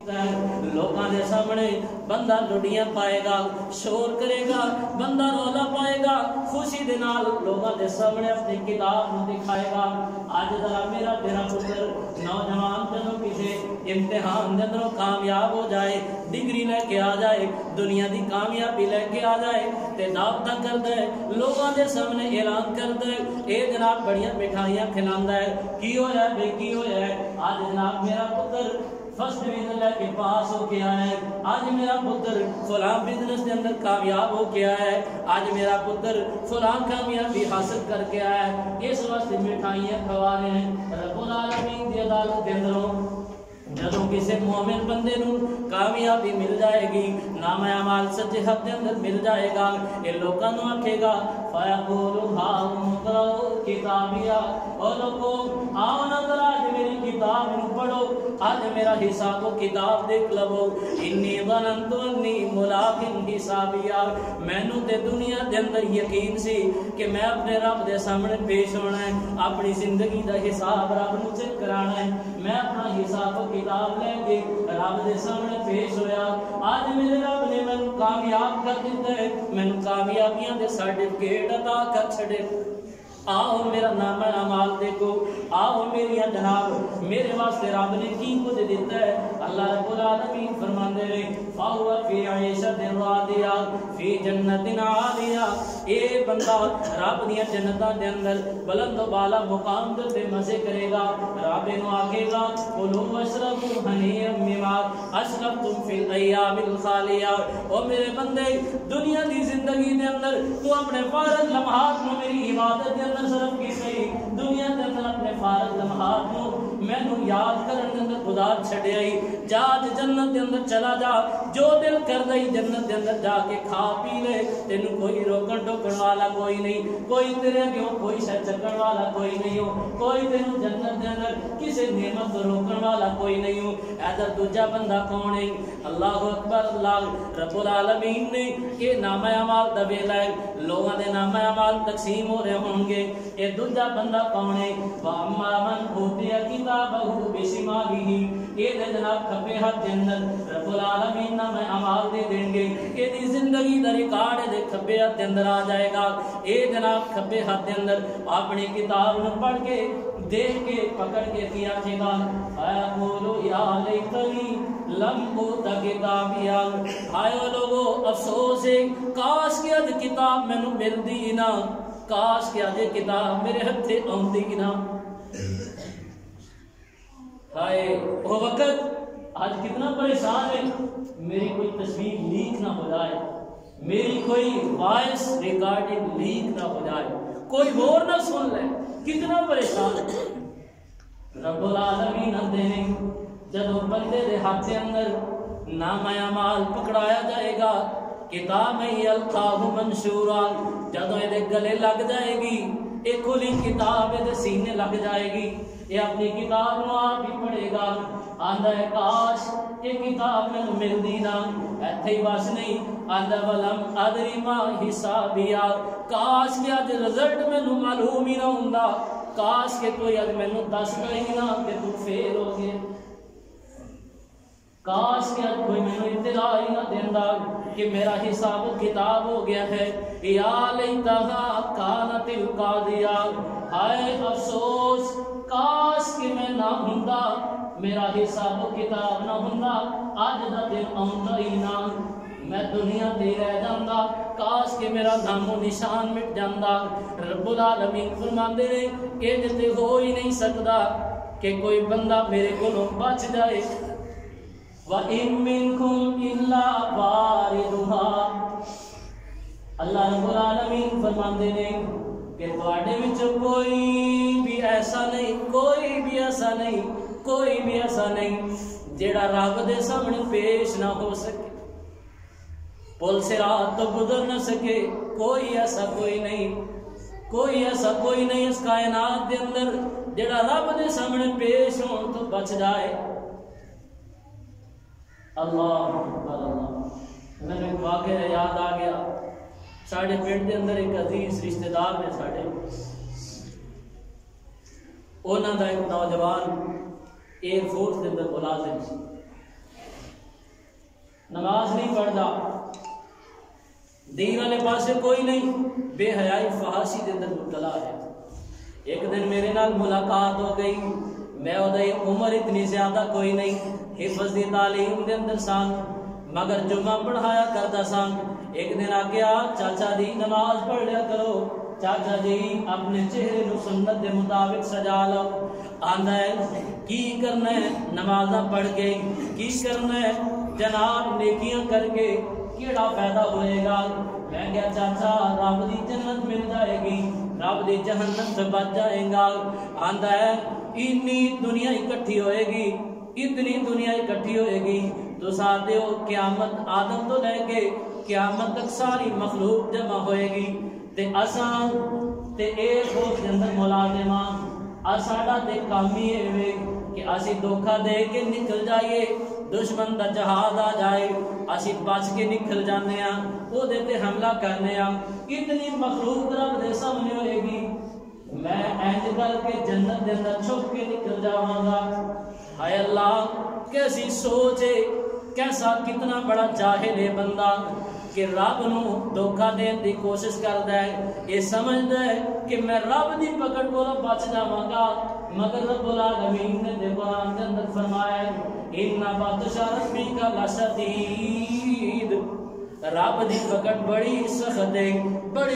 लोगों के सामने बंदा लुड़ियां पाएगा, शोर करेगा, बंदा रौला पाएगा, खुशी दे नाल लोगों के सामने अपनी किताब में दिखाएगा। आज जरा मेरा तेरा पुत्र नौजवान जदों किसी इम्तिहान के अंदरों कामयाब हो जाए, डिग्री लेके आ जाए, दुनिया की कामयाबी लेके आ जाए, ते दावतां करदा है, लोगों के सामने ऐलान करदा है, ए जनाब बड़ियां मिठाइयां खिलांदा है, की होया बे की होया है, आज जनाब मेरा पुत्र फर्स्ट डिवीजन लेके पास हो के आया है, आज मेरा पुत्र फलां बिजनेस के अंदर कामयाब हो के आया है, आज मेरा पुत्र फलां कामयाबी हासिल करके आया है। इस वास्ते मिठाइयां खवा रहे हैं। रब्बुल आलमीन दी अदालत के अंदरों जदों किसी मोमिन बंदे नूं कामयाबी मिल जाएगी, नाम अमाल सच्चे हक के अंदर मिल जाएगा, ये लोगों नूं आखेगा फयक़ूलु हाउम इक़राऊ किताबिया, ओ लोगों आओ ना जरा आज मेरी किताब नूं पढ़ो, आज मेरा हिसाब किताब देख लवो। इन्नी ज़नन्तु अन्नी मुलाक़िन हिसाबिया, मैनू ते दुनिया के अंदर यकीन सी कि मैं अपने रब के सामने पेश होना है, अपनी जिंदगी का हिसाब रब नूं चेक कराना है, मैं अपना हिसाब किताब लेके रब के सामने पेश होया। आज मेरे रब ने मैनू कामयाब कर दिता है, मैनू कामयाबियां दे सर्टिफिकेट अता कर छड़े। आओ मेरा नाम अमाल देखो, आओ मेरिया जनाब मेरे वास्ते रब ने की कुछ दिता है। अल्लाह रब्बुल आलमीन फरमांदे ने फाहुवा फी आयशतिन रादिया फी जन्नतिन आलिया, ए बंदा रब दी जन्नतां दे अंदर बुलंद बाला मुकाम ते मजे करेगा। रब इनु आखेगा कुलू वशरबू हनीअम बिमा अशरफतुम फिल अय्यामिल खालिया, ओ मेरे बंदे दुनिया दी जिंदगी दे अंदर तू अपने फारग लम्हात नु मेरी इबादत दे सरफ की सही, दुनिया के अंदर अपने फारग लम्हात को मैनू याद करने के अंदर गुजार छड़े आई। जा जन्नत के अंदर चला जा, जो दिल कर रही जन्नत के अंदर जाके खा पी ले, तेनू कोई रोकन टोकन वाला कोई नहीं, कोई तेरे क्यों कोई शह चकन वाला कोई नहीं हो, कोई तेनू जन्नत के अंदर किसी नेमत को रोकन वाला कोई नहीं हो। ऐसा दूजा बंदा कौन है? अल्लाह अकबर। अल्लाह रब्बुल आलमीन ने ये नाम अमाल दा वेला है, लोगों के नाम अमाल तकसीम हो रहे होंगे, ये दूजा बंदा कौन है? वाम्मा मन ऊतिया किताबहु बिशिमालिही, ये जनाब खब्बे हाथ के अंदर रब्बुल आलमीन नाम अमाल दे देंगे, ये दी जिंदगी दा रिकॉर्ड दे खब्बे हाथ के अंदर आ जाएगा। ये जनाब खब्बे हाथ के अंदर अपनी किताब न पढ़ के देख के पकड़ के किया आखेगा फयक़ूलु या लैतनी लम ऊता किताबिया, आयो लोगो अफसोस है काश कि अज किताब मैनू मिलदी ना, काश कि अज किताब मेरे हथे आउंदी ना। हाय वो वक्त आज कितना परेशान है, मेरी कोई तस्वीर लीक ना हो जाए, मेरी कोई वॉइस रिकॉर्डिंग लीक ना हो जाए, कोई और ना सुन ले, कितना परेशान है। रब्बुल आलमीन ने जदों बंदे दे हाथ के अंदर नाम अमाल पकड़ाया जाएगा, किताब अलकाहु मंशूरा, जदों ये गले लग जाएगी, एक खुली किताब ये सीने लग जाएगी, ये अपनी किताब नु आप ही पढ़ेगा। आंदा है काश ये किताब मैनू मिलदी ना, इत्थे ही बस नहीं, आंदा वलम अदरी मा हिसाबिया, काश कि अज रिजल्ट मैनू मालूम ही ना हुंदा, काश के कोई अज मैनू दसदा ही ना कि तू फेल हो गया, काश कि अज कोई मैनू इत्तला ही ना देंदा कि मेरा हिसाब किताब हो गया है। या लैतहा कानतिल कादिया, हाय अफसोस काश कि मैं ना हुंदा, मेरा हिसाब किताब ना हुंदा, अज दा दिन आउंदा ही ना, मैं दुनिया ते रह जांदा, काश कि मेरा नामो निशान मिट जांदा। रब्बुल आलमीन फरमांदे ने इंज ते हो ही नहीं सकदा कि कोई बंदा मेरे कोलों बच जाए। व इन मिनकुम इल्ला वारिदुहा, अल्लाह रब्बुल आलमीन फरमांदे ने कि तुहाडे विच कोई भी ऐसा नहीं, कोई भी ऐसा नहीं, कोई भी ऐसा नहीं जेड़ा रब दे सामने पेश ना हो सके, पुल सिरात तो गुजर न सके, कोई ऐसा कोई नहीं, कोई ऐसा कोई नहीं इस कायनात के अंदर जेड़ा रब दे सामने पेश होने तो बच जाए। अल्लाह अल्लाह। मैंने एक वाक़या याद आ गया, साढ़े पिंड के अंदर एक अजीज रिश्तेदार ने साढ़े, उन्होंने एक नौजवान एयरफोर्स के अंदर मुलाजिम सी, کردا دین والے پاسے کوئی نہیں بے حیائی فحاشی دے اندر مبتلا ہے ایک دن میرے نال ملاقات ہو گئی میں ادھے عمر اتنی زیادہ کوئی نہیں حفظ دی تعلیم دے اندر سان مگر جمعہ پڑھایا کرتا سان ایک دن آ گیا چاچا دی نماز پڑھ لیا کرو چاچا جی اپنے چہرے نو سنت دے مطابق سجا لو آندا ہے کی کرنا ہے نمازاں پڑھ کے کی کرنا ہے جناب نیکیاں کر کے کیڑا فائدہ ہوئے گا میں گیا چاچا رب دی جنت مل جائے گی رب دی جہنم سے بچ جائے گا آندا ہے اتنی دنیا اکٹھی ہوئے گی اتنی دنیا اکٹھی ہوئے گی تو ساتھ ہو قیامت آدم تو لے کے قیامت تک ساری مخلوق جمع ہوئے گی تے اساں تے ایک ہو کے اندر ملازمان ساڈا تے کام ہی ہے کہ اسی دھوکا دے کے نکل جائیے دشمن دا جہاد آ جائے اسی بچ کے نکل جانے ہاں او دے تے حملہ کرنے ہاں اتنی مخلوق رب دے سامنے ہوئے گی میں اینج کر کے جنت دے اندر چھپ کے نکل جاواں گا ہائے اللہ کیسی سوچ ہے کیسا کتنا بڑا جاہل ہے بندہ کہ رب نو دھوکا دین دی کوشش کردا ہے یہ سمجھدا ہے کہ میں رب دی پکڑ کو بچ جاواں گا مگر رب العالمین نے دے قرآن دے اندر فرمایا ان بطش ربک لشدید رب دی پکڑ بڑی سخت ہے